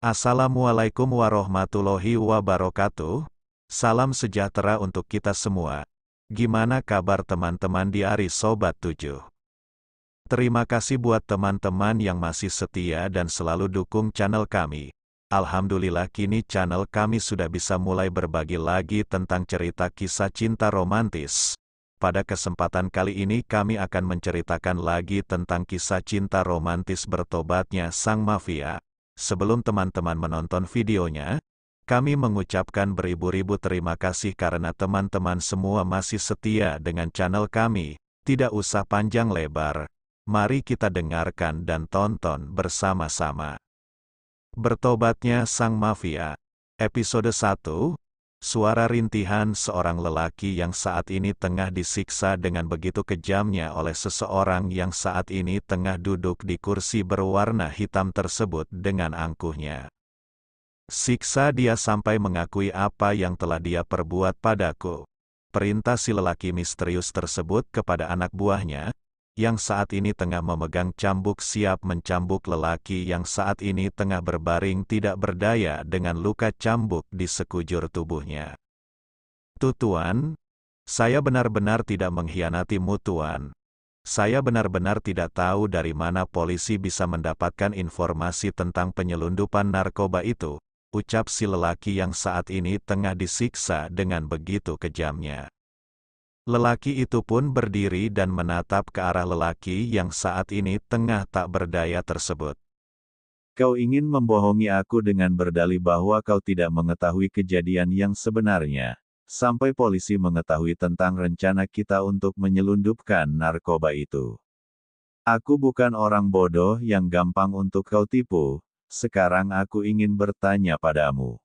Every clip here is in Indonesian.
Assalamualaikum warahmatullahi wabarakatuh. Salam sejahtera untuk kita semua. Gimana kabar teman-teman di Ari Sobat 7? Terima kasih buat teman-teman yang masih setia dan selalu dukung channel kami. Alhamdulillah kini channel kami sudah bisa mulai berbagi lagi tentang cerita kisah cinta romantis. Pada kesempatan kali ini kami akan menceritakan lagi tentang kisah cinta romantis bertobatnya sang mafia. Sebelum teman-teman menonton videonya, kami mengucapkan beribu-ribu terima kasih karena teman-teman semua masih setia dengan channel kami. Tidak usah panjang lebar, mari kita dengarkan dan tonton bersama-sama. Bertobatnya Sang Mafia, Episode 1, Suara rintihan seorang lelaki yang saat ini tengah disiksa dengan begitu kejamnya oleh seseorang yang saat ini tengah duduk di kursi berwarna hitam tersebut dengan angkuhnya. Siksa dia sampai mengakui apa yang telah dia perbuat padaku. Perintah si lelaki misterius tersebut kepada anak buahnya, yang saat ini tengah memegang cambuk siap mencambuk lelaki yang saat ini tengah berbaring tidak berdaya dengan luka cambuk di sekujur tubuhnya. Tuan, saya benar-benar tidak mengkhianatimu Tuan. Saya benar-benar tidak tahu dari mana polisi bisa mendapatkan informasi tentang penyelundupan narkoba itu, ucap si lelaki yang saat ini tengah disiksa dengan begitu kejamnya. Lelaki itu pun berdiri dan menatap ke arah lelaki yang saat ini tengah tak berdaya tersebut. Kau ingin membohongi aku dengan berdalih bahwa kau tidak mengetahui kejadian yang sebenarnya, sampai polisi mengetahui tentang rencana kita untuk menyelundupkan narkoba itu. Aku bukan orang bodoh yang gampang untuk kau tipu, sekarang aku ingin bertanya padamu.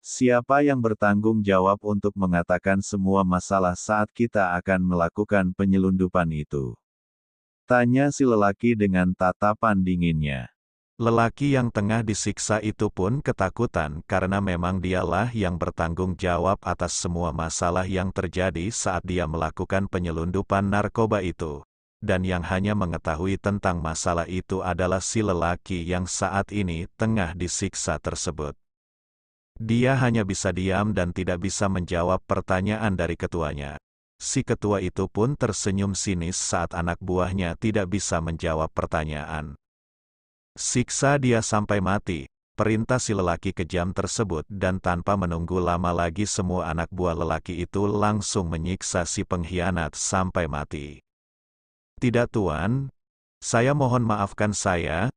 Siapa yang bertanggung jawab untuk mengatakan semua masalah saat kita akan melakukan penyelundupan itu? Tanya si lelaki dengan tatapan dinginnya. Lelaki yang tengah disiksa itu pun ketakutan karena memang dialah yang bertanggung jawab atas semua masalah yang terjadi saat dia melakukan penyelundupan narkoba itu. Dan yang hanya mengetahui tentang masalah itu adalah si lelaki yang saat ini tengah disiksa tersebut. Dia hanya bisa diam dan tidak bisa menjawab pertanyaan dari ketuanya. Si ketua itu pun tersenyum sinis saat anak buahnya tidak bisa menjawab pertanyaan. Siksa dia sampai mati, perintah si lelaki kejam tersebut dan tanpa menunggu lama lagi semua anak buah lelaki itu langsung menyiksa si pengkhianat sampai mati. Tidak Tuan, saya mohon maafkan saya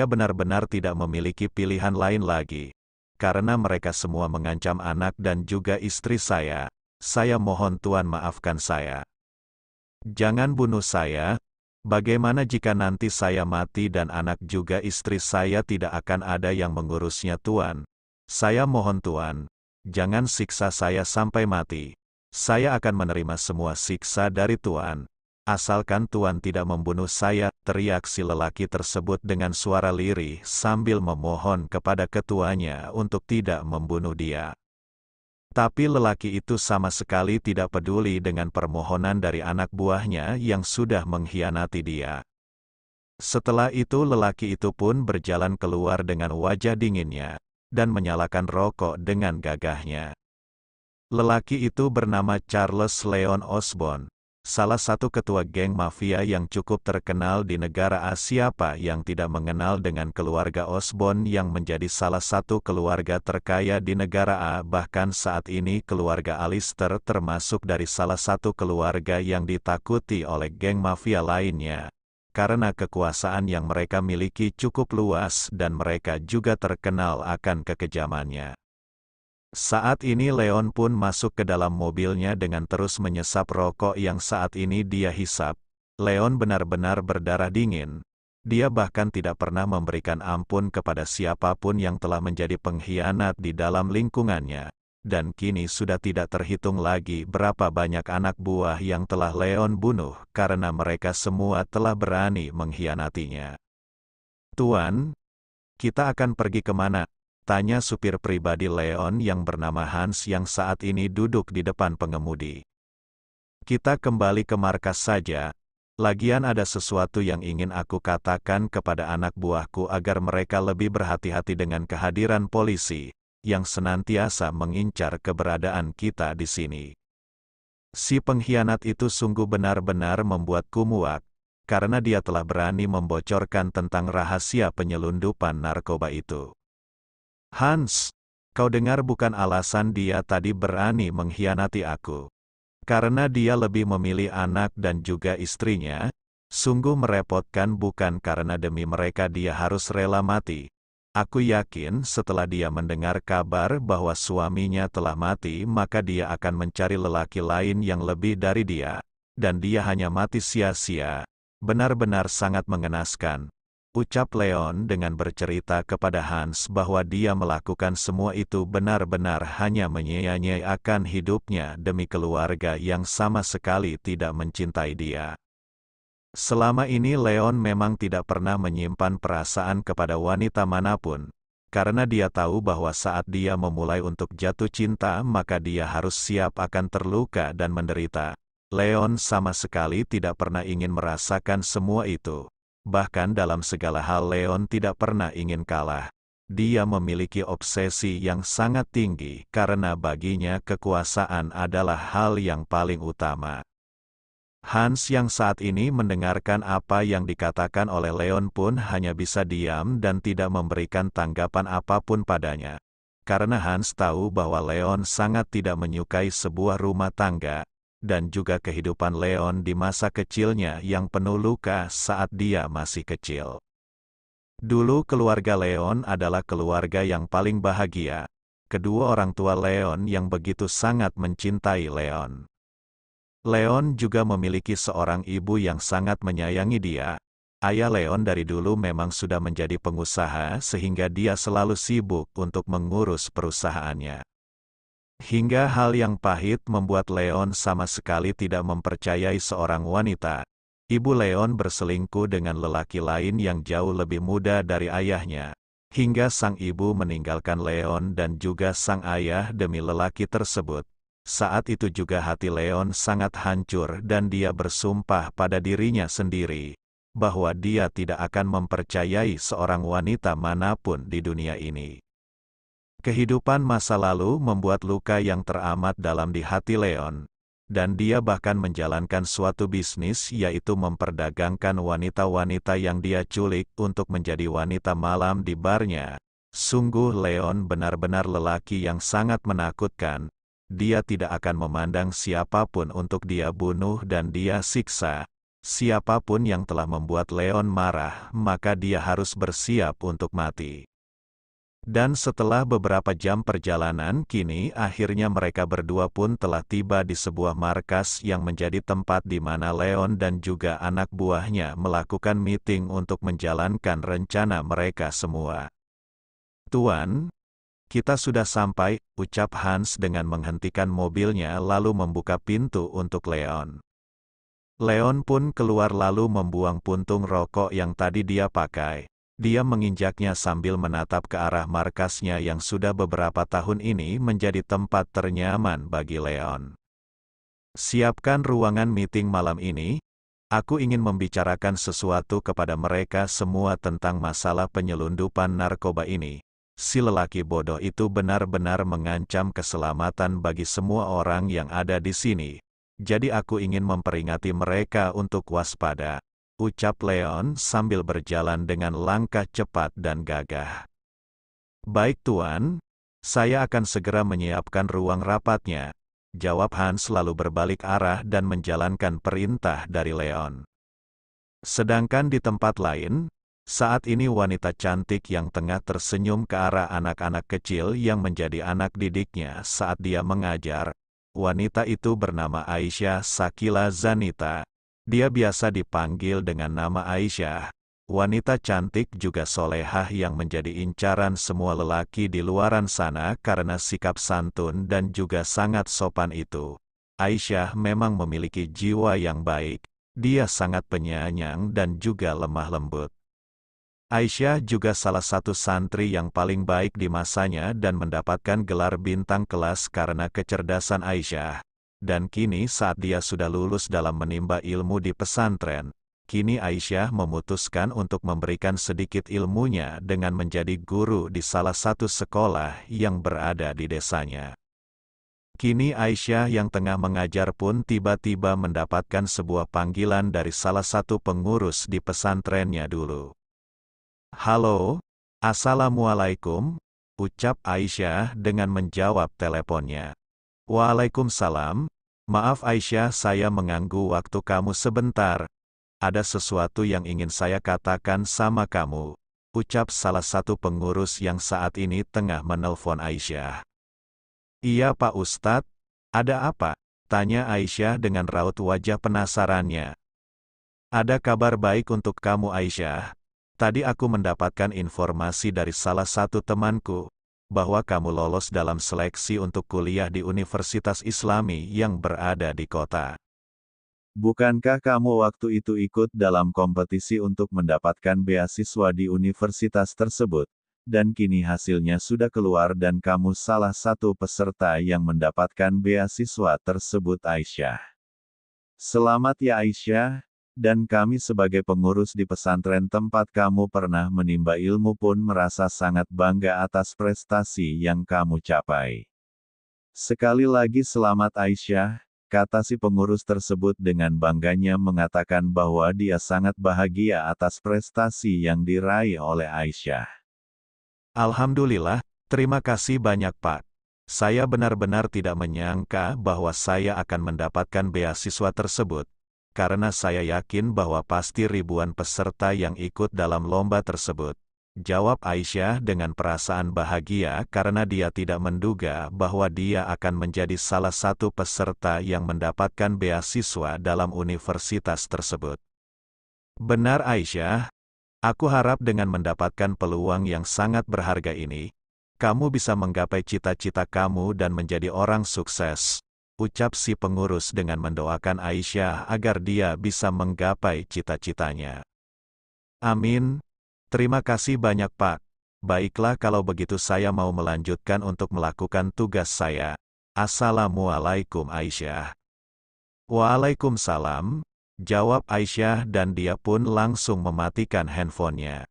benar-benar tidak memiliki pilihan lain lagi. Karena mereka semua mengancam anak dan juga istri saya mohon Tuan maafkan saya. Jangan bunuh saya, bagaimana jika nanti saya mati dan anak juga istri saya tidak akan ada yang mengurusnya Tuan. Saya mohon Tuan, jangan siksa saya sampai mati. Saya akan menerima semua siksa dari Tuan. Asalkan Tuan tidak membunuh saya, teriak si lelaki tersebut dengan suara lirih sambil memohon kepada ketuanya untuk tidak membunuh dia. Tapi lelaki itu sama sekali tidak peduli dengan permohonan dari anak buahnya yang sudah mengkhianati dia. Setelah itu lelaki itu pun berjalan keluar dengan wajah dinginnya, dan menyalakan rokok dengan gagahnya. Lelaki itu bernama Charles Leon Osborn. Salah satu ketua geng mafia yang cukup terkenal di negara Asia. Siapa yang tidak mengenal dengan keluarga Osborn yang menjadi salah satu keluarga terkaya di negara A. Bahkan saat ini keluarga Alistair termasuk dari salah satu keluarga yang ditakuti oleh geng mafia lainnya. Karena kekuasaan yang mereka miliki cukup luas dan mereka juga terkenal akan kekejamannya. Saat ini Leon pun masuk ke dalam mobilnya dengan terus menyesap rokok yang saat ini dia hisap. Leon benar-benar berdarah dingin. Dia bahkan tidak pernah memberikan ampun kepada siapapun yang telah menjadi pengkhianat di dalam lingkungannya. Dan kini sudah tidak terhitung lagi berapa banyak anak buah yang telah Leon bunuh karena mereka semua telah berani mengkhianatinya. Tuan, kita akan pergi kemana? Tanya supir pribadi Leon yang bernama Hans yang saat ini duduk di depan pengemudi. Kita kembali ke markas saja. Lagian ada sesuatu yang ingin aku katakan kepada anak buahku agar mereka lebih berhati-hati dengan kehadiran polisi, yang senantiasa mengincar keberadaan kita di sini. Si pengkhianat itu sungguh benar-benar membuatku muak, karena dia telah berani membocorkan tentang rahasia penyelundupan narkoba itu. Hans, kau dengar bukan alasan dia tadi berani mengkhianati aku. Karena dia lebih memilih anak dan juga istrinya, sungguh merepotkan bukan karena demi mereka dia harus rela mati. Aku yakin setelah dia mendengar kabar bahwa suaminya telah mati maka dia akan mencari lelaki lain yang lebih dari dia. Dan dia hanya mati sia-sia. Benar-benar sangat mengenaskan. Ucap Leon dengan bercerita kepada Hans bahwa dia melakukan semua itu benar-benar hanya menyia-nyiakan hidupnya demi keluarga yang sama sekali tidak mencintai dia. Selama ini Leon memang tidak pernah menyimpan perasaan kepada wanita manapun, karena dia tahu bahwa saat dia memulai untuk jatuh cinta maka dia harus siap akan terluka dan menderita. Leon sama sekali tidak pernah ingin merasakan semua itu. Bahkan dalam segala hal Leon tidak pernah ingin kalah. Dia memiliki obsesi yang sangat tinggi karena baginya kekuasaan adalah hal yang paling utama. Hans yang saat ini mendengarkan apa yang dikatakan oleh Leon pun hanya bisa diam dan tidak memberikan tanggapan apapun padanya. Karena Hans tahu bahwa Leon sangat tidak menyukai sebuah rumah tangga, dan juga kehidupan Leon di masa kecilnya yang penuh luka saat dia masih kecil. Dulu keluarga Leon adalah keluarga yang paling bahagia. Kedua orang tua Leon yang begitu sangat mencintai Leon. Leon juga memiliki seorang ibu yang sangat menyayangi dia. Ayah Leon dari dulu memang sudah menjadi pengusaha sehingga dia selalu sibuk untuk mengurus perusahaannya. Hingga hal yang pahit membuat Leon sama sekali tidak mempercayai seorang wanita. Ibu Leon berselingkuh dengan lelaki lain yang jauh lebih muda dari ayahnya. Hingga sang ibu meninggalkan Leon dan juga sang ayah demi lelaki tersebut. Saat itu juga hati Leon sangat hancur dan dia bersumpah pada dirinya sendiri, bahwa dia tidak akan mempercayai seorang wanita manapun di dunia ini. Kehidupan masa lalu membuat luka yang teramat dalam di hati Leon, dan dia bahkan menjalankan suatu bisnis yaitu memperdagangkan wanita-wanita yang dia culik untuk menjadi wanita malam di barnya. Sungguh Leon benar-benar lelaki yang sangat menakutkan. Dia tidak akan memandang siapapun untuk dia bunuh dan dia siksa. Siapapun yang telah membuat Leon marah, maka dia harus bersiap untuk mati. Dan setelah beberapa jam perjalanan, kini akhirnya mereka berdua pun telah tiba di sebuah markas yang menjadi tempat di mana Leon dan juga anak buahnya melakukan meeting untuk menjalankan rencana mereka semua. "Tuan, kita sudah sampai," ucap Hans dengan menghentikan mobilnya lalu membuka pintu untuk Leon. Leon pun keluar lalu membuang puntung rokok yang tadi dia pakai. Dia menginjaknya sambil menatap ke arah markasnya yang sudah beberapa tahun ini menjadi tempat ternyaman bagi Leon. "Siapkan ruangan meeting malam ini. Aku ingin membicarakan sesuatu kepada mereka semua tentang masalah penyelundupan narkoba ini. Si lelaki bodoh itu benar-benar mengancam keselamatan bagi semua orang yang ada di sini. Jadi aku ingin memperingati mereka untuk waspada," ucap Leon sambil berjalan dengan langkah cepat dan gagah. "Baik Tuan, saya akan segera menyiapkan ruang rapatnya," jawab Hans lalu berbalik arah dan menjalankan perintah dari Leon. Sedangkan di tempat lain, saat ini wanita cantik yang tengah tersenyum ke arah anak-anak kecil yang menjadi anak didiknya saat dia mengajar. Wanita itu bernama Aisyah Sakila Zanita. Dia biasa dipanggil dengan nama Aisyah. Wanita cantik juga solehah yang menjadi incaran semua lelaki di luaran sana karena sikap santun dan juga sangat sopan itu. Aisyah memang memiliki jiwa yang baik. Dia sangat penyayang dan juga lemah lembut. Aisyah juga salah satu santri yang paling baik di masanya dan mendapatkan gelar bintang kelas karena kecerdasan Aisyah. dan kini saat dia sudah lulus dalam menimba ilmu di pesantren, kini Aisyah memutuskan untuk memberikan sedikit ilmunya dengan menjadi guru di salah satu sekolah yang berada di desanya. Kini Aisyah yang tengah mengajar pun tiba-tiba mendapatkan sebuah panggilan dari salah satu pengurus di pesantrennya dulu. "Halo, Assalamualaikum," ucap Aisyah dengan menjawab teleponnya. "Waalaikumsalam, maaf Aisyah, saya mengganggu waktu kamu sebentar. Ada sesuatu yang ingin saya katakan sama kamu," ucap salah satu pengurus yang saat ini tengah menelpon Aisyah. "Iya Pak Ustadz, ada apa?" tanya Aisyah dengan raut wajah penasarannya. "Ada kabar baik untuk kamu Aisyah. Tadi aku mendapatkan informasi dari salah satu temanku, bahwa kamu lolos dalam seleksi untuk kuliah di Universitas Islami yang berada di kota." Bukankah kamu waktu itu ikut dalam kompetisi untuk mendapatkan beasiswa di universitas tersebut, dan kini hasilnya sudah keluar dan kamu salah satu peserta yang mendapatkan beasiswa tersebut Aisyah? Selamat ya Aisyah, dan kami sebagai pengurus di pesantren tempat kamu pernah menimba ilmu pun merasa sangat bangga atas prestasi yang kamu capai. Sekali lagi selamat Aisyah, kata si pengurus tersebut dengan bangganya mengatakan bahwa dia sangat bahagia atas prestasi yang diraih oleh Aisyah. "Alhamdulillah, terima kasih banyak Pak. Saya benar-benar tidak menyangka bahwa saya akan mendapatkan beasiswa tersebut. Karena saya yakin bahwa pasti ribuan peserta yang ikut dalam lomba tersebut," jawab Aisyah dengan perasaan bahagia karena dia tidak menduga bahwa dia akan menjadi salah satu peserta yang mendapatkan beasiswa dalam universitas tersebut. "Benar Aisyah, aku harap dengan mendapatkan peluang yang sangat berharga ini, kamu bisa menggapai cita-cita kamu dan menjadi orang sukses," ucap si pengurus dengan mendoakan Aisyah agar dia bisa menggapai cita-citanya. "Amin. Terima kasih banyak Pak. Baiklah kalau begitu saya mau melanjutkan untuk melakukan tugas saya. Assalamualaikum Aisyah." "Waalaikumsalam," jawab Aisyah dan dia pun langsung mematikan handphonenya.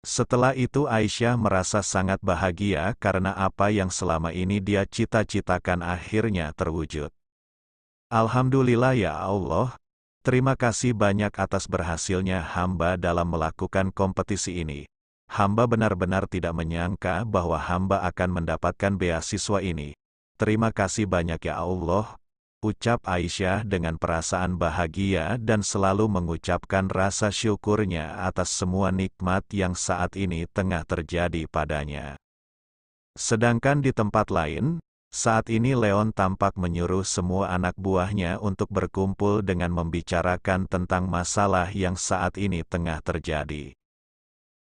Setelah itu Aisyah merasa sangat bahagia karena apa yang selama ini dia cita-citakan akhirnya terwujud. "Alhamdulillah ya Allah, terima kasih banyak atas berhasilnya hamba dalam melakukan kompetisi ini. Hamba benar-benar tidak menyangka bahwa hamba akan mendapatkan beasiswa ini. Terima kasih banyak ya Allah," ucap Aisyah dengan perasaan bahagia dan selalu mengucapkan rasa syukurnya atas semua nikmat yang saat ini tengah terjadi padanya. Sedangkan di tempat lain, saat ini Leon tampak menyuruh semua anak buahnya untuk berkumpul dengan membicarakan tentang masalah yang saat ini tengah terjadi.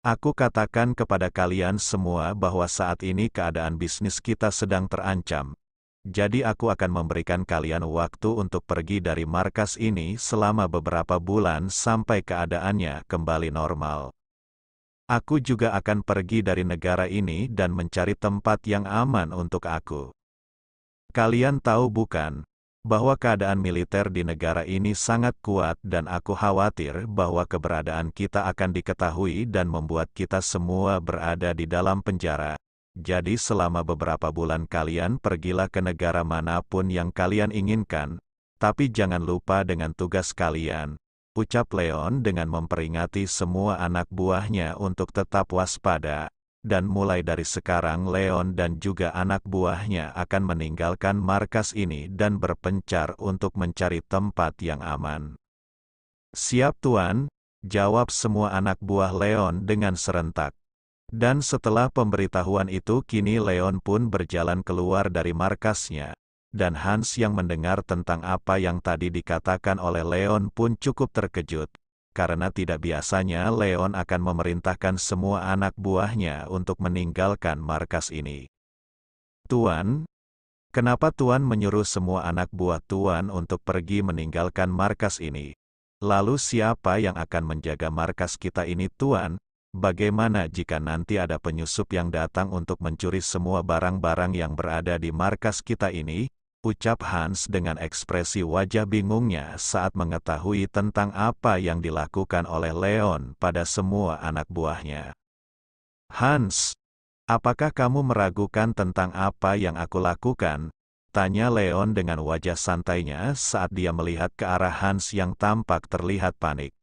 "Aku katakan kepada kalian semua bahwa saat ini keadaan bisnis kita sedang terancam. Jadi aku akan memberikan kalian waktu untuk pergi dari markas ini selama beberapa bulan sampai keadaannya kembali normal. Aku juga akan pergi dari negara ini dan mencari tempat yang aman untuk aku. Kalian tahu bukan, bahwa keadaan militer di negara ini sangat kuat dan aku khawatir bahwa keberadaan kita akan diketahui dan membuat kita semua berada di dalam penjara. Jadi selama beberapa bulan kalian pergilah ke negara manapun yang kalian inginkan, tapi jangan lupa dengan tugas kalian," ucap Leon dengan memperingati semua anak buahnya untuk tetap waspada, dan mulai dari sekarang Leon dan juga anak buahnya akan meninggalkan markas ini dan berpencar untuk mencari tempat yang aman. "Siap Tuan," jawab semua anak buah Leon dengan serentak. Dan setelah pemberitahuan itu kini Leon pun berjalan keluar dari markasnya, dan Hans yang mendengar tentang apa yang tadi dikatakan oleh Leon pun cukup terkejut, karena tidak biasanya Leon akan memerintahkan semua anak buahnya untuk meninggalkan markas ini. "Tuan, kenapa Tuan menyuruh semua anak buah Tuan untuk pergi meninggalkan markas ini? Lalu siapa yang akan menjaga markas kita ini Tuan? Bagaimana jika nanti ada penyusup yang datang untuk mencuri semua barang-barang yang berada di markas kita ini?" ucap Hans dengan ekspresi wajah bingungnya saat mengetahui tentang apa yang dilakukan oleh Leon pada semua anak buahnya. Hans, apakah kamu meragukan tentang apa yang aku lakukan? Tanya Leon dengan wajah santainya saat dia melihat ke arah Hans yang tampak terlihat panik.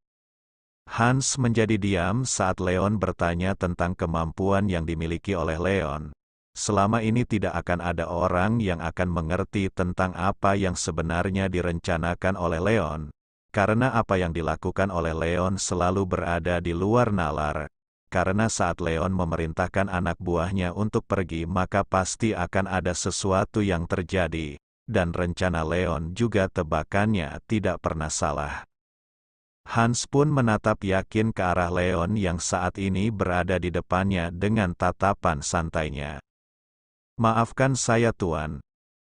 Hans menjadi diam saat Leon bertanya tentang kemampuan yang dimiliki oleh Leon. Selama ini tidak akan ada orang yang akan mengerti tentang apa yang sebenarnya direncanakan oleh Leon, karena apa yang dilakukan oleh Leon selalu berada di luar nalar. Karena saat Leon memerintahkan anak buahnya untuk pergi, maka pasti akan ada sesuatu yang terjadi, dan rencana Leon juga tebakannya tidak pernah salah. Hans pun menatap yakin ke arah Leon yang saat ini berada di depannya dengan tatapan santainya. Maafkan saya Tuan,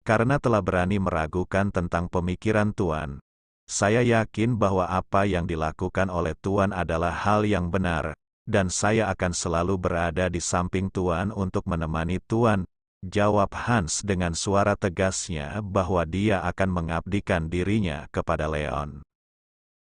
karena telah berani meragukan tentang pemikiran Tuan. Saya yakin bahwa apa yang dilakukan oleh Tuan adalah hal yang benar, dan saya akan selalu berada di samping Tuan untuk menemani Tuan, jawab Hans dengan suara tegasnya bahwa dia akan mengabdikan dirinya kepada Leon.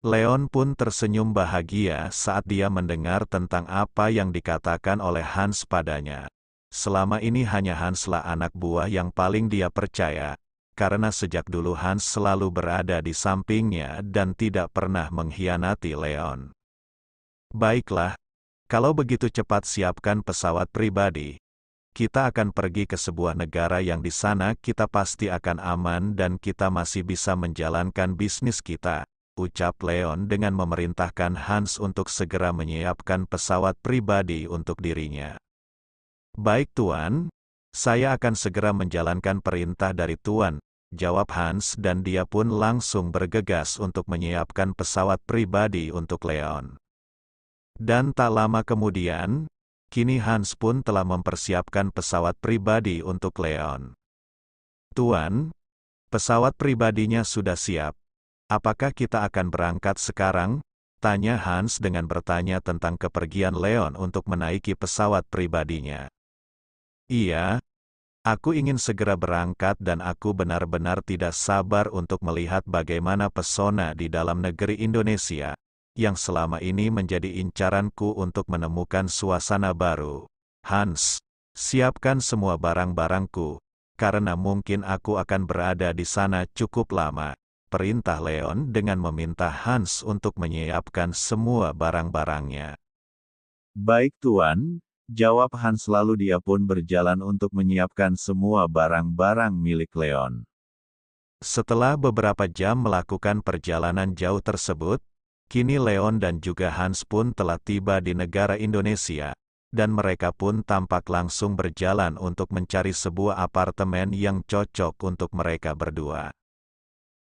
Leon pun tersenyum bahagia saat dia mendengar tentang apa yang dikatakan oleh Hans padanya. Selama ini hanya Hanslah anak buah yang paling dia percaya, karena sejak dulu Hans selalu berada di sampingnya dan tidak pernah mengkhianati Leon. Baiklah, kalau begitu cepat siapkan pesawat pribadi. Kita akan pergi ke sebuah negara yang di sana kita pasti akan aman dan kita masih bisa menjalankan bisnis kita, ucap Leon dengan memerintahkan Hans untuk segera menyiapkan pesawat pribadi untuk dirinya. Baik Tuan, saya akan segera menjalankan perintah dari Tuan, jawab Hans dan dia pun langsung bergegas untuk menyiapkan pesawat pribadi untuk Leon. Dan tak lama kemudian, kini Hans pun telah mempersiapkan pesawat pribadi untuk Leon. Tuan, pesawat pribadinya sudah siap. Apakah kita akan berangkat sekarang? Tanya Hans dengan bertanya tentang kepergian Leon untuk menaiki pesawat pribadinya. Iya, aku ingin segera berangkat dan aku benar-benar tidak sabar untuk melihat bagaimana pesona di dalam negeri Indonesia, yang selama ini menjadi incaranku untuk menemukan suasana baru. Hans, siapkan semua barang-barangku, karena mungkin aku akan berada di sana cukup lama, perintah Leon dengan meminta Hans untuk menyiapkan semua barang-barangnya. Baik Tuan, jawab Hans lalu dia pun berjalan untuk menyiapkan semua barang-barang milik Leon. Setelah beberapa jam melakukan perjalanan jauh tersebut, kini Leon dan juga Hans pun telah tiba di negara Indonesia, dan mereka pun tampak langsung berjalan untuk mencari sebuah apartemen yang cocok untuk mereka berdua.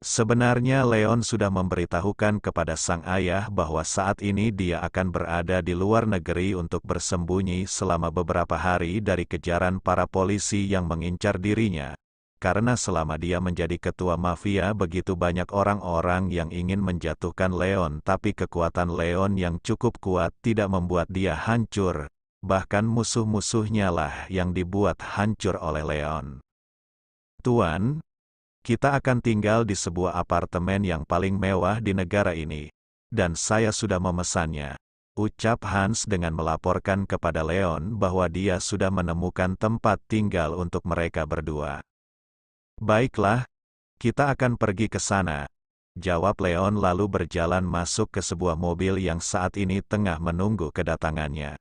Sebenarnya Leon sudah memberitahukan kepada sang ayah bahwa saat ini dia akan berada di luar negeri untuk bersembunyi selama beberapa hari dari kejaran para polisi yang mengincar dirinya. Karena selama dia menjadi ketua mafia begitu banyak orang-orang yang ingin menjatuhkan Leon, tapi kekuatan Leon yang cukup kuat tidak membuat dia hancur. Bahkan musuh-musuhnya lah yang dibuat hancur oleh Leon. Tuan, kita akan tinggal di sebuah apartemen yang paling mewah di negara ini, dan saya sudah memesannya, ucap Hans dengan melaporkan kepada Leon bahwa dia sudah menemukan tempat tinggal untuk mereka berdua. Baiklah, kita akan pergi ke sana, jawab Leon lalu berjalan masuk ke sebuah mobil yang saat ini tengah menunggu kedatangannya.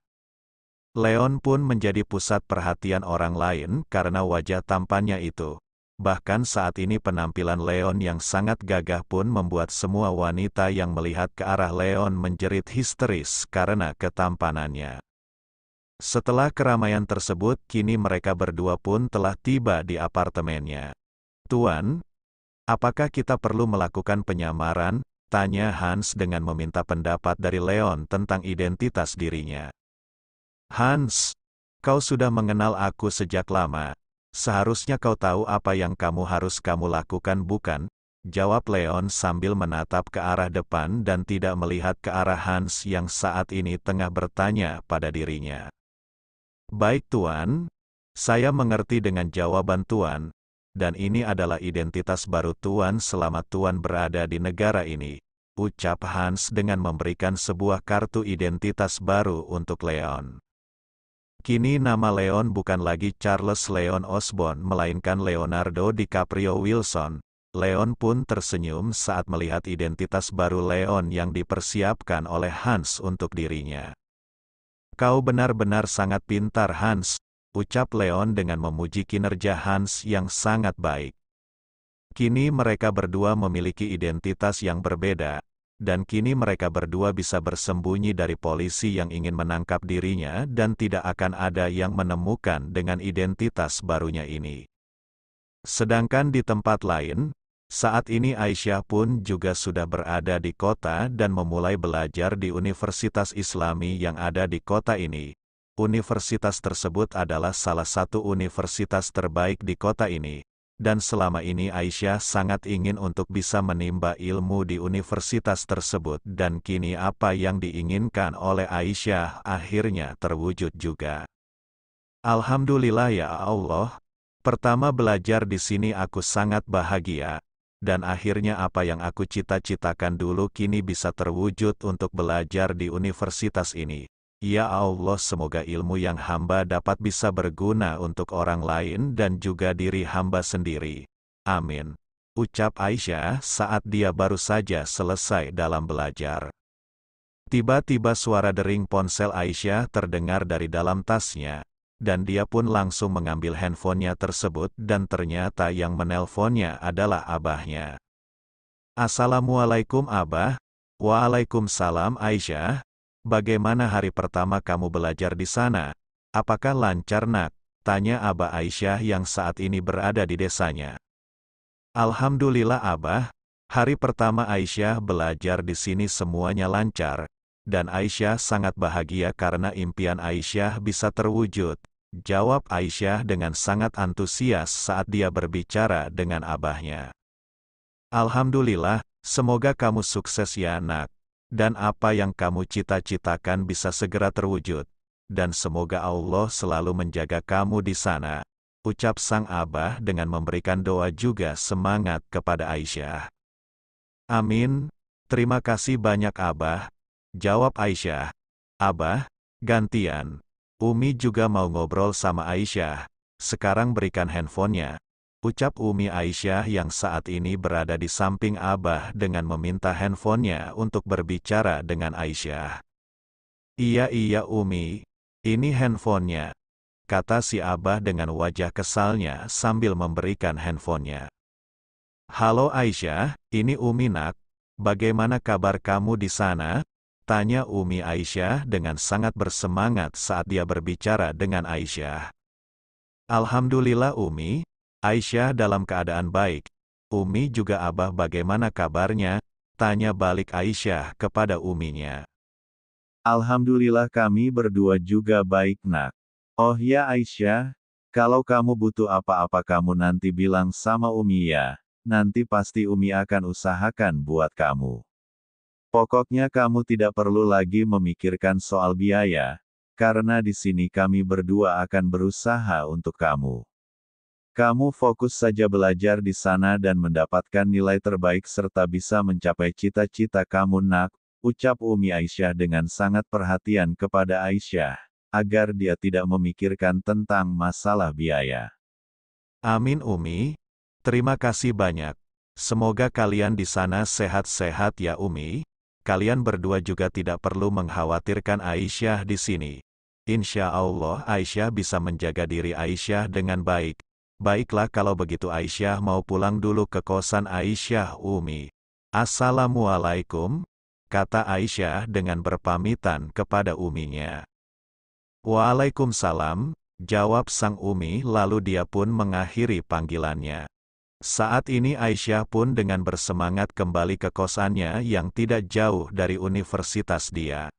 Leon pun menjadi pusat perhatian orang lain karena wajah tampannya itu. Bahkan saat ini penampilan Leon yang sangat gagah pun membuat semua wanita yang melihat ke arah Leon menjerit histeris karena ketampanannya. Setelah keramaian tersebut, kini mereka berdua pun telah tiba di apartemennya. Tuan, apakah kita perlu melakukan penyamaran? Tanya Hans dengan meminta pendapat dari Leon tentang identitas dirinya. Hans, kau sudah mengenal aku sejak lama. Seharusnya kau tahu apa yang harus kamu lakukan bukan? Jawab Leon sambil menatap ke arah depan dan tidak melihat ke arah Hans yang saat ini tengah bertanya pada dirinya. Baik Tuan, saya mengerti dengan jawaban Tuan. dan ini adalah identitas baru Tuan selama Tuan berada di negara ini, ucap Hans dengan memberikan sebuah kartu identitas baru untuk Leon. Kini nama Leon bukan lagi Charles Leon Osborn melainkan Leonardo DiCaprio Wilson. Leon pun tersenyum saat melihat identitas baru Leon yang dipersiapkan oleh Hans untuk dirinya. Kau benar-benar sangat pintar Hans, ucap Leon dengan memuji kinerja Hans yang sangat baik. Kini mereka berdua memiliki identitas yang berbeda, dan kini mereka berdua bisa bersembunyi dari polisi yang ingin menangkap dirinya dan tidak akan ada yang menemukan dengan identitas barunya ini. Sedangkan di tempat lain, saat ini Aisyah pun juga sudah berada di kota dan memulai belajar di Universitas Islami yang ada di kota ini. Universitas tersebut adalah salah satu universitas terbaik di kota ini. Dan selama ini Aisyah sangat ingin untuk bisa menimba ilmu di universitas tersebut dan kini apa yang diinginkan oleh Aisyah akhirnya terwujud juga. Alhamdulillah ya Allah, pertama belajar di sini aku sangat bahagia, dan akhirnya apa yang aku cita-citakan dulu kini bisa terwujud untuk belajar di universitas ini. Ya Allah, semoga ilmu yang hamba dapat bisa berguna untuk orang lain dan juga diri hamba sendiri. Amin. Ucap Aisyah saat dia baru saja selesai dalam belajar. Tiba-tiba suara dering ponsel Aisyah terdengar dari dalam tasnya, dan dia pun langsung mengambil handphonenya tersebut dan ternyata yang menelponnya adalah abahnya. Assalamualaikum Abah. Waalaikumsalam Aisyah. Bagaimana hari pertama kamu belajar di sana? Apakah lancar nak? Tanya Abah Aisyah yang saat ini berada di desanya. Alhamdulillah Abah, hari pertama Aisyah belajar di sini semuanya lancar, dan Aisyah sangat bahagia karena impian Aisyah bisa terwujud. Jawab Aisyah dengan sangat antusias saat dia berbicara dengan abahnya. Alhamdulillah, semoga kamu sukses ya nak. Dan apa yang kamu cita-citakan bisa segera terwujud. Dan semoga Allah selalu menjaga kamu di sana. Ucap sang abah dengan memberikan doa juga semangat kepada Aisyah. Amin. Terima kasih banyak abah. Jawab Aisyah. Abah, gantian. Umi juga mau ngobrol sama Aisyah. Sekarang berikan handphonenya. Ucap Umi Aisyah yang saat ini berada di samping Abah dengan meminta handphonenya untuk berbicara dengan Aisyah. Iya Umi, ini handphonenya, kata si Abah dengan wajah kesalnya sambil memberikan handphonenya. Halo Aisyah, ini Umi nak, bagaimana kabar kamu di sana? Tanya Umi Aisyah dengan sangat bersemangat saat dia berbicara dengan Aisyah. Alhamdulillah Umi. Aisyah dalam keadaan baik. Umi juga Abah bagaimana kabarnya? Tanya balik Aisyah kepada uminya. Alhamdulillah kami berdua juga baik nak. Oh ya Aisyah, kalau kamu butuh apa-apa kamu nanti bilang sama Umi ya. Nanti pasti Umi akan usahakan buat kamu. Pokoknya kamu tidak perlu lagi memikirkan soal biaya, karena di sini kami berdua akan berusaha untuk kamu. Kamu fokus saja belajar di sana dan mendapatkan nilai terbaik serta bisa mencapai cita-cita kamu nak, ucap Umi Aisyah dengan sangat perhatian kepada Aisyah, agar dia tidak memikirkan tentang masalah biaya. Amin Umi, terima kasih banyak. Semoga kalian di sana sehat-sehat ya Umi. Kalian berdua juga tidak perlu mengkhawatirkan Aisyah di sini. Insya Allah Aisyah bisa menjaga diri Aisyah dengan baik. Baiklah kalau begitu Aisyah mau pulang dulu ke kosan Aisyah Umi. Assalamualaikum, kata Aisyah dengan berpamitan kepada uminya. Waalaikumsalam, jawab sang Umi lalu dia pun mengakhiri panggilannya. Saat ini Aisyah pun dengan bersemangat kembali ke kosannya yang tidak jauh dari universitas dia.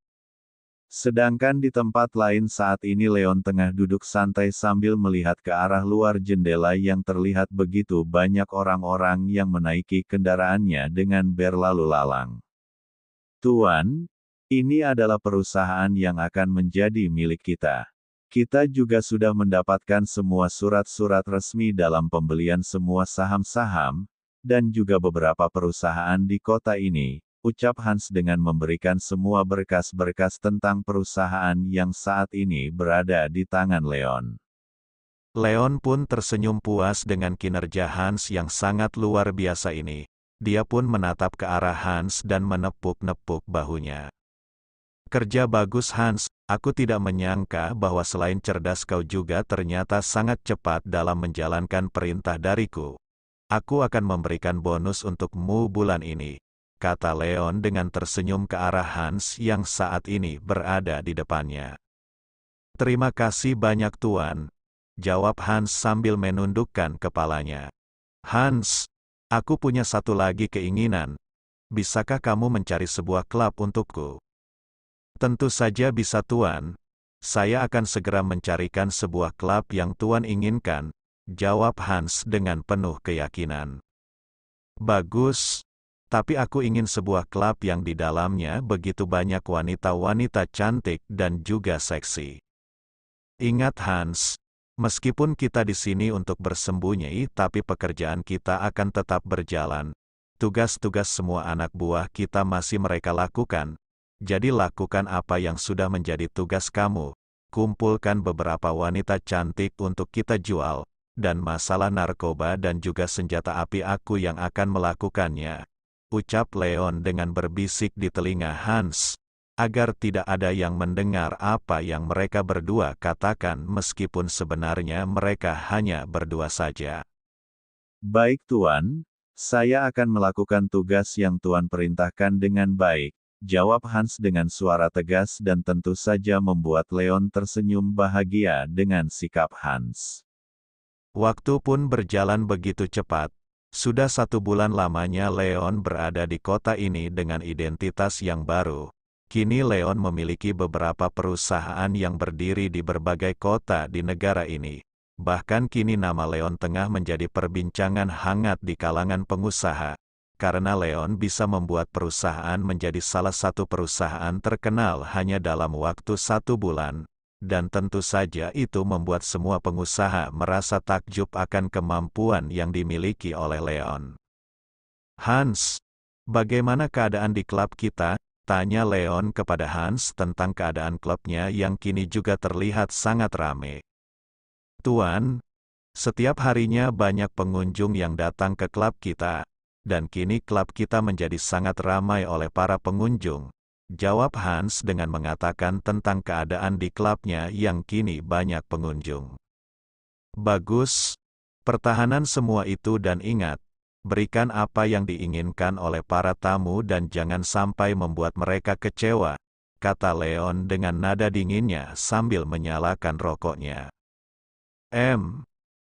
Sedangkan di tempat lain saat ini Leon tengah duduk santai sambil melihat ke arah luar jendela yang terlihat begitu banyak orang-orang yang menaiki kendaraannya dengan berlalu lalang. Tuan, ini adalah perusahaan yang akan menjadi milik kita. Kita juga sudah mendapatkan semua surat-surat resmi dalam pembelian semua saham-saham, dan juga beberapa perusahaan di kota ini, ucap Hans dengan memberikan semua berkas-berkas tentang perusahaan yang saat ini berada di tangan Leon. Leon pun tersenyum puas dengan kinerja Hans yang sangat luar biasa ini. Dia pun menatap ke arah Hans dan menepuk-nepuk bahunya. Kerja bagus Hans, aku tidak menyangka bahwa selain cerdas kau juga ternyata sangat cepat dalam menjalankan perintah dariku. Aku akan memberikan bonus untukmu bulan ini, kata Leon dengan tersenyum ke arah Hans yang saat ini berada di depannya. Terima kasih banyak Tuan, jawab Hans sambil menundukkan kepalanya. Hans, aku punya satu lagi keinginan. Bisakah kamu mencari sebuah klub untukku? Tentu saja bisa Tuan. Saya akan segera mencarikan sebuah klub yang Tuan inginkan, jawab Hans dengan penuh keyakinan. Bagus, tapi aku ingin sebuah klub yang di dalamnya begitu banyak wanita-wanita cantik dan juga seksi. Ingat Hans, meskipun kita di sini untuk bersembunyi tapi pekerjaan kita akan tetap berjalan. Tugas-tugas semua anak buah kita masih mereka lakukan. Jadi lakukan apa yang sudah menjadi tugas kamu. Kumpulkan beberapa wanita cantik untuk kita jual. Dan masalah narkoba dan juga senjata api aku yang akan melakukannya. Ucap Leon dengan berbisik di telinga Hans. Agar tidak ada yang mendengar apa yang mereka berdua katakan meskipun sebenarnya mereka hanya berdua saja. Baik Tuan, saya akan melakukan tugas yang Tuan perintahkan dengan baik. Jawab Hans dengan suara tegas dan tentu saja membuat Leon tersenyum bahagia dengan sikap Hans. Waktu pun berjalan begitu cepat. Sudah 1 bulan lamanya Leon berada di kota ini dengan identitas yang baru. Kini Leon memiliki beberapa perusahaan yang berdiri di berbagai kota di negara ini. Bahkan kini nama Leon tengah menjadi perbincangan hangat di kalangan pengusaha. Karena Leon bisa membuat perusahaan menjadi salah satu perusahaan terkenal hanya dalam waktu 1 bulan. Dan tentu saja itu membuat semua pengusaha merasa takjub akan kemampuan yang dimiliki oleh Leon. Hans, bagaimana keadaan di klub kita? Tanya Leon kepada Hans tentang keadaan klubnya yang kini juga terlihat sangat ramai. Tuan, setiap harinya banyak pengunjung yang datang ke klub kita. Dan kini klub kita menjadi sangat ramai oleh para pengunjung. Jawab Hans dengan mengatakan tentang keadaan di klubnya yang kini banyak pengunjung. Bagus. Pertahanan semua itu dan ingat, berikan apa yang diinginkan oleh para tamu dan jangan sampai membuat mereka kecewa, kata Leon dengan nada dinginnya sambil menyalakan rokoknya.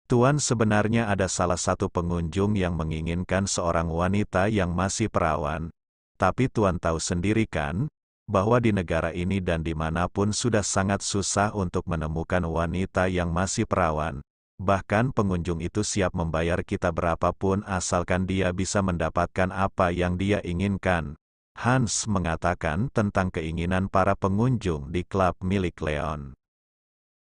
Tuan, sebenarnya ada salah satu pengunjung yang menginginkan seorang wanita yang masih perawan. Tapi Tuan tahu sendiri kan, bahwa di negara ini dan dimanapun sudah sangat susah untuk menemukan wanita yang masih perawan. Bahkan pengunjung itu siap membayar kita berapapun asalkan dia bisa mendapatkan apa yang dia inginkan. Hans mengatakan tentang keinginan para pengunjung di klub milik Leon.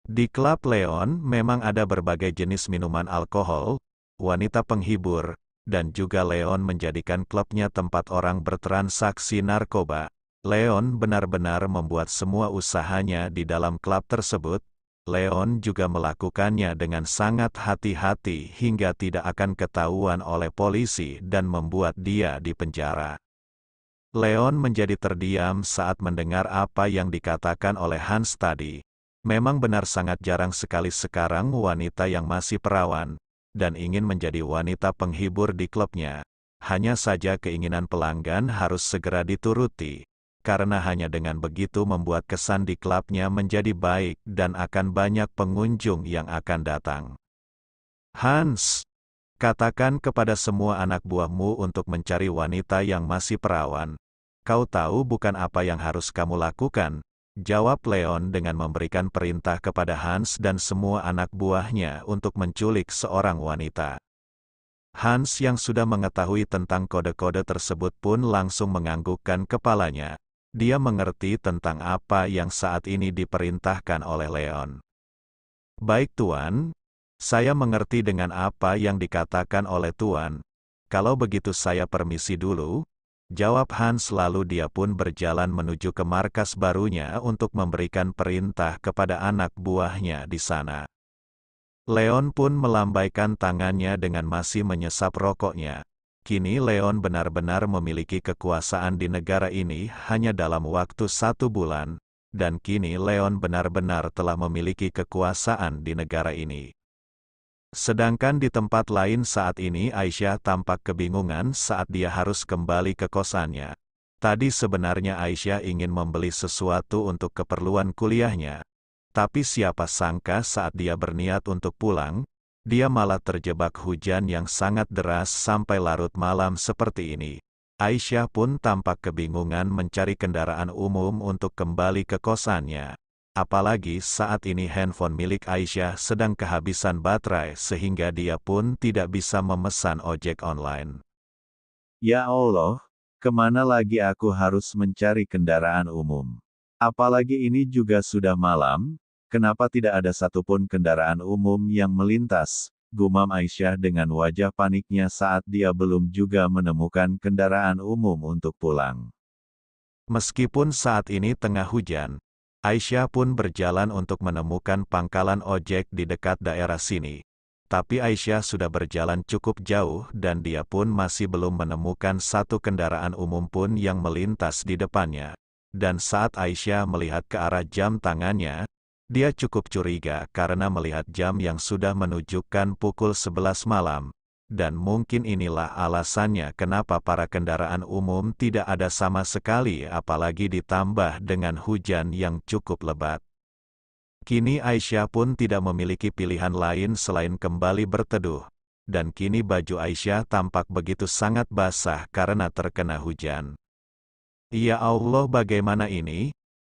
Di klub Leon memang ada berbagai jenis minuman alkohol, wanita penghibur, dan juga Leon menjadikan klubnya tempat orang bertransaksi narkoba. Leon benar-benar membuat semua usahanya di dalam klub tersebut. Leon juga melakukannya dengan sangat hati-hati hingga tidak akan ketahuan oleh polisi dan membuat dia dipenjara. Leon menjadi terdiam saat mendengar apa yang dikatakan oleh Hans tadi. Memang benar sangat jarang sekali sekarang wanita yang masih perawan, dan ingin menjadi wanita penghibur di klubnya. Hanya saja keinginan pelanggan harus segera dituruti, karena hanya dengan begitu membuat kesan di klubnya menjadi baik dan akan banyak pengunjung yang akan datang. Hans, katakan kepada semua anak buahmu untuk mencari wanita yang masih perawan. Kau tahu bukan apa yang harus kamu lakukan? Jawab Leon dengan memberikan perintah kepada Hans dan semua anak buahnya untuk menculik seorang wanita. Hans yang sudah mengetahui tentang kode-kode tersebut pun langsung menganggukkan kepalanya. Dia mengerti tentang apa yang saat ini diperintahkan oleh Leon. Baik Tuan, saya mengerti dengan apa yang dikatakan oleh Tuan. Kalau begitu saya permisi dulu, jawab Hans lalu dia pun berjalan menuju ke markas barunya untuk memberikan perintah kepada anak buahnya di sana. Leon pun melambaikan tangannya dengan masih menyesap rokoknya. Kini Leon benar-benar memiliki kekuasaan di negara ini hanya dalam waktu 1 bulan, dan kini Leon benar-benar telah memiliki kekuasaan di negara ini. Sedangkan di tempat lain saat ini Aisyah tampak kebingungan saat dia harus kembali ke kosannya. Tadi sebenarnya Aisyah ingin membeli sesuatu untuk keperluan kuliahnya. Tapi siapa sangka saat dia berniat untuk pulang, dia malah terjebak hujan yang sangat deras sampai larut malam seperti ini. Aisyah pun tampak kebingungan mencari kendaraan umum untuk kembali ke kosannya. Apalagi saat ini handphone milik Aisyah sedang kehabisan baterai sehingga dia pun tidak bisa memesan ojek online. Ya Allah, kemana lagi aku harus mencari kendaraan umum? Apalagi ini juga sudah malam, kenapa tidak ada satupun kendaraan umum yang melintas? Gumam Aisyah dengan wajah paniknya saat dia belum juga menemukan kendaraan umum untuk pulang. Meskipun saat ini tengah hujan, Aisyah pun berjalan untuk menemukan pangkalan ojek di dekat daerah sini. Tapi Aisyah sudah berjalan cukup jauh dan dia pun masih belum menemukan satu kendaraan umum pun yang melintas di depannya. Dan saat Aisyah melihat ke arah jam tangannya, dia cukup curiga karena melihat jam yang sudah menunjukkan pukul 11 malam. Dan mungkin inilah alasannya kenapa para kendaraan umum tidak ada sama sekali apalagi ditambah dengan hujan yang cukup lebat. Kini Aisyah pun tidak memiliki pilihan lain selain kembali berteduh. Dan kini baju Aisyah tampak begitu sangat basah karena terkena hujan. Ya Allah, bagaimana ini?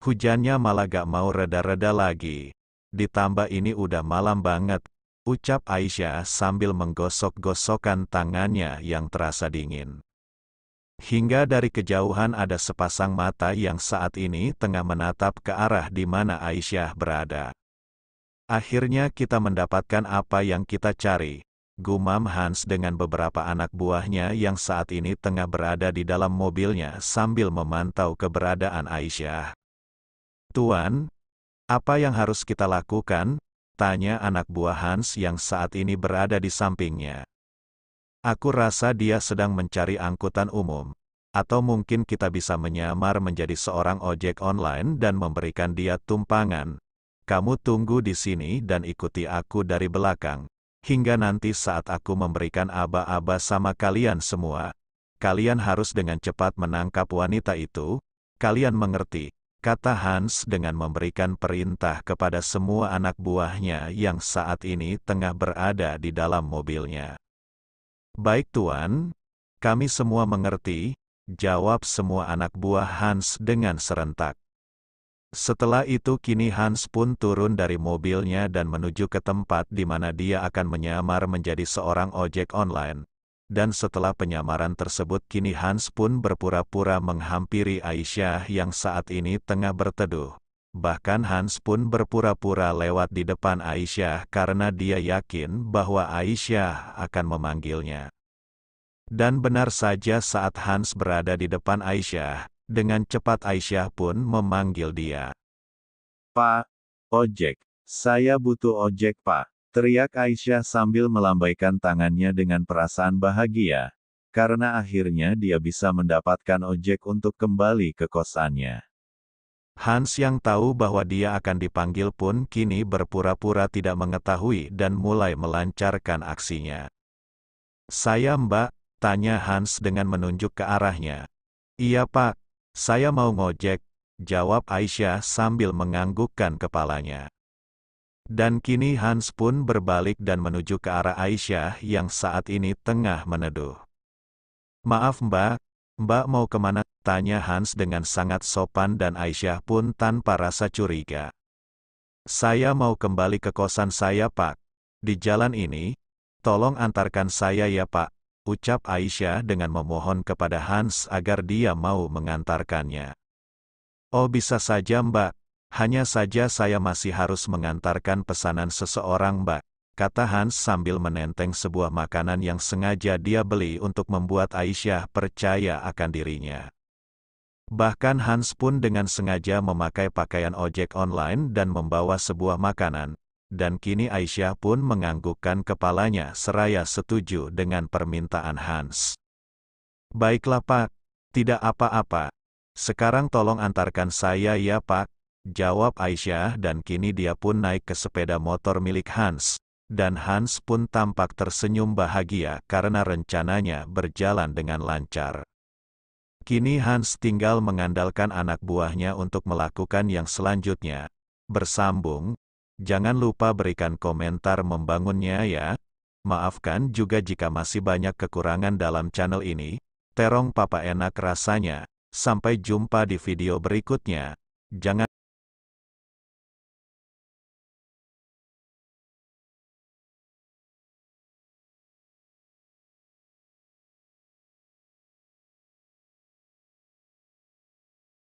Hujannya malah gak mau reda-reda lagi. Ditambah ini udah malam banget, ucap Aisyah sambil menggosok-gosokkan tangannya yang terasa dingin. Hingga dari kejauhan ada sepasang mata yang saat ini tengah menatap ke arah di mana Aisyah berada. Akhirnya kita mendapatkan apa yang kita cari, gumam Hans dengan beberapa anak buahnya yang saat ini tengah berada di dalam mobilnya sambil memantau keberadaan Aisyah. Tuan, apa yang harus kita lakukan? Tanya anak buah Hans yang saat ini berada di sampingnya. Aku rasa dia sedang mencari angkutan umum. Atau mungkin kita bisa menyamar menjadi seorang ojek online dan memberikan dia tumpangan. Kamu tunggu di sini dan ikuti aku dari belakang. Hingga nanti saat aku memberikan aba-aba sama kalian semua. Kalian harus dengan cepat menangkap wanita itu. Kalian mengerti, kata Hans dengan memberikan perintah kepada semua anak buahnya yang saat ini tengah berada di dalam mobilnya. Baik Tuan, kami semua mengerti, jawab semua anak buah Hans dengan serentak. Setelah itu kini Hans pun turun dari mobilnya dan menuju ke tempat di mana dia akan menyamar menjadi seorang ojek online. Dan setelah penyamaran tersebut kini Hans pun berpura-pura menghampiri Aisyah yang saat ini tengah berteduh. Bahkan Hans pun berpura-pura lewat di depan Aisyah karena dia yakin bahwa Aisyah akan memanggilnya. Dan benar saja saat Hans berada di depan Aisyah, dengan cepat Aisyah pun memanggil dia. Pak, ojek. Saya butuh ojek, Pak. Teriak Aisyah sambil melambaikan tangannya dengan perasaan bahagia. Karena akhirnya dia bisa mendapatkan ojek untuk kembali ke kosannya. Hans yang tahu bahwa dia akan dipanggil pun kini berpura-pura tidak mengetahui dan mulai melancarkan aksinya. Saya Mbak, tanya Hans dengan menunjuk ke arahnya. Iya Pak, saya mau ngojek, jawab Aisyah sambil menganggukkan kepalanya. Dan kini Hans pun berbalik dan menuju ke arah Aisyah yang saat ini tengah meneduh. Maaf Mbak, Mbak mau kemana? Tanya Hans dengan sangat sopan dan Aisyah pun tanpa rasa curiga. Saya mau kembali ke kosan saya Pak. Di jalan ini, tolong antarkan saya ya Pak, ucap Aisyah dengan memohon kepada Hans agar dia mau mengantarkannya. Oh bisa saja Mbak, Hanya saja saya masih harus mengantarkan pesanan seseorang, Mbak, kata Hans sambil menenteng sebuah makanan yang sengaja dia beli untuk membuat Aisyah percaya akan dirinya. Bahkan Hans pun dengan sengaja memakai pakaian ojek online dan membawa sebuah makanan, dan kini Aisyah pun menganggukkan kepalanya seraya setuju dengan permintaan Hans. Baiklah Pak, tidak apa-apa. Sekarang tolong antarkan saya ya Pak, jawab Aisyah dan kini dia pun naik ke sepeda motor milik Hans. Dan Hans pun tampak tersenyum bahagia karena rencananya berjalan dengan lancar. Kini Hans tinggal mengandalkan anak buahnya untuk melakukan yang selanjutnya. Bersambung, jangan lupa berikan komentar membangunnya ya. Maafkan juga jika masih banyak kekurangan dalam channel ini. Terong Papa enak rasanya. Sampai jumpa di video berikutnya. Jangan